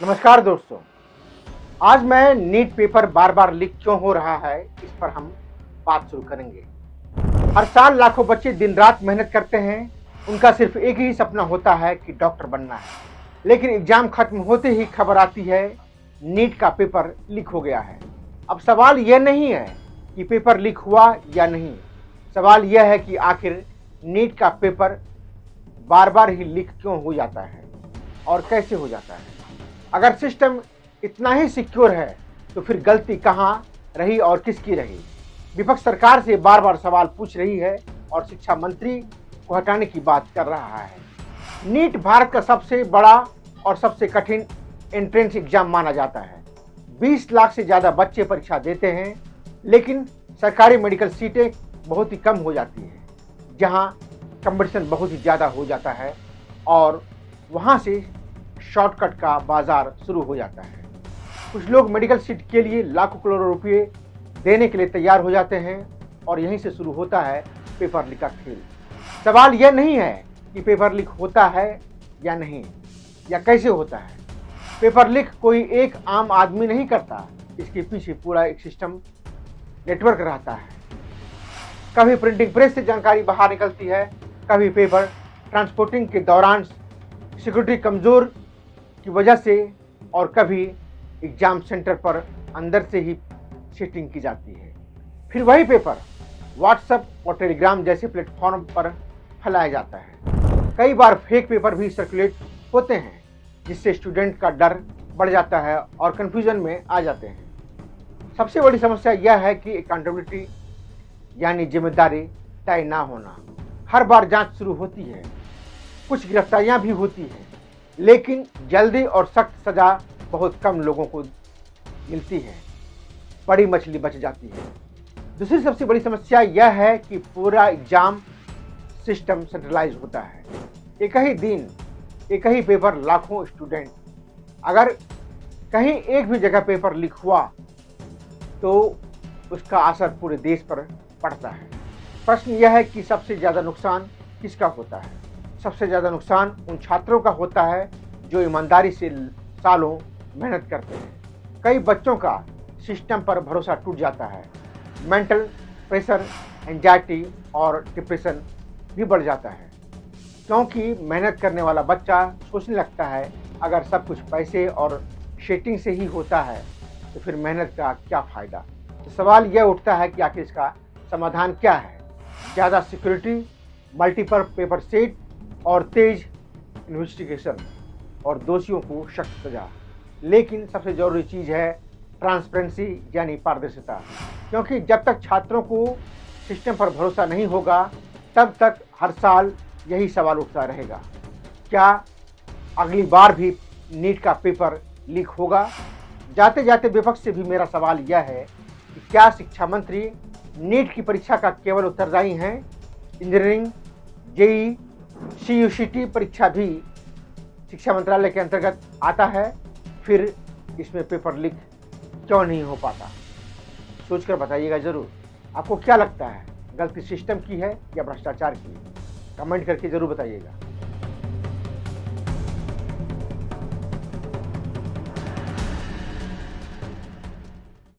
नमस्कार दोस्तों। आज मैं नीट पेपर बार बार लीक क्यों हो रहा है इस पर हम बात शुरू करेंगे। हर साल लाखों बच्चे दिन रात मेहनत करते हैं। उनका सिर्फ एक ही सपना होता है कि डॉक्टर बनना है, लेकिन एग्जाम खत्म होते ही खबर आती है नीट का पेपर लीक हो गया है। अब सवाल यह नहीं है कि पेपर लीक हुआ या नहीं, सवाल यह है कि आखिर नीट का पेपर बार बार ही लीक क्यों हो जाता है और कैसे हो जाता है। अगर सिस्टम इतना ही सिक्योर है तो फिर गलती कहाँ रही और किसकी रही। विपक्ष सरकार से बार बार सवाल पूछ रही है और शिक्षा मंत्री को हटाने की बात कर रहा है। नीट भारत का सबसे बड़ा और सबसे कठिन एंट्रेंस एग्जाम माना जाता है। 20 लाख से ज़्यादा बच्चे परीक्षा देते हैं, लेकिन सरकारी मेडिकल सीटें बहुत ही कम हो जाती है, जहां कंपटीशन बहुत ही ज़्यादा हो जाता है और वहां से शॉर्टकट का बाजार शुरू हो जाता है। कुछ लोग मेडिकल सीट के लिए लाखों करोड़ों रुपए देने के लिए तैयार हो जाते हैं और यहीं से शुरू होता है पेपर लीक का खेल। सवाल यह नहीं है कि पेपर लीक होता है या नहीं, या कैसे होता है। पेपर लीक कोई एक आम आदमी नहीं करता, इसके पीछे पूरा एक सिस्टम नेटवर्क रहता है। कभी प्रिंटिंग प्रेस से जानकारी बाहर निकलती है, कभी पेपर ट्रांसपोर्टिंग के दौरान सिक्योरिटी कमज़ोर की वजह से, और कभी एग्जाम सेंटर पर अंदर से ही सेटिंग की जाती है। फिर वही पेपर व्हाट्सएप और टेलीग्राम जैसे प्लेटफॉर्म पर फैलाया जाता है। कई बार फेक पेपर भी सर्कुलेट होते हैं, जिससे स्टूडेंट का डर बढ़ जाता है और कन्फ्यूजन में आ जाते हैं। सबसे बड़ी समस्या यह है कि अकाउंटेबिलिटी यानी जिम्मेदारी तय ना होना। हर बार जांच शुरू होती है, कुछ गिरफ्तारियां भी होती हैं, लेकिन जल्दी और सख्त सजा बहुत कम लोगों को मिलती है। बड़ी मछली बच जाती है। दूसरी सबसे बड़ी समस्या यह है कि पूरा एग्जाम सिस्टम सेंट्रलाइज होता है। एक ही दिन एक ही पेपर, लाखों स्टूडेंट। अगर कहीं एक भी जगह पेपर लीक हुआ तो उसका असर पूरे देश पर पड़ता है। प्रश्न यह है कि सबसे ज़्यादा नुकसान किसका होता है। सबसे ज़्यादा नुकसान उन छात्रों का होता है जो ईमानदारी से सालों मेहनत करते हैं। कई बच्चों का सिस्टम पर भरोसा टूट जाता है। मेंटल प्रेशर, एंजाइटी और डिप्रेशन भी बढ़ जाता है, क्योंकि मेहनत करने वाला बच्चा सोचने लगता है अगर सब कुछ पैसे और सेटिंग से ही होता है तो फिर मेहनत का क्या फ़ायदा। तो सवाल यह उठता है कि आखिर इसका समाधान क्या है। ज़्यादा सिक्योरिटी, मल्टीपल पेपर सेट और तेज इन्वेस्टिगेशन और दोषियों को सख्त सजा। लेकिन सबसे ज़रूरी चीज़ है ट्रांसपेरेंसी यानी पारदर्शिता, क्योंकि जब तक छात्रों को सिस्टम पर भरोसा नहीं होगा तब तक हर साल यही सवाल उठता रहेगा, क्या अगली बार भी नीट का पेपर लीक होगा। जाते जाते विपक्ष से भी मेरा सवाल यह है कि क्या शिक्षा मंत्री नीट की परीक्षा का केवल उत्तरदायी हैं। इंजीनियरिंग, जेई, CUCT परीक्षा भी शिक्षा मंत्रालय के अंतर्गत आता है, फिर इसमें पेपर लीक क्यों नहीं हो पाता। सोचकर बताइएगा ज़रूर। आपको क्या लगता है, गलती सिस्टम की है या भ्रष्टाचार की? कमेंट करके ज़रूर बताइएगा।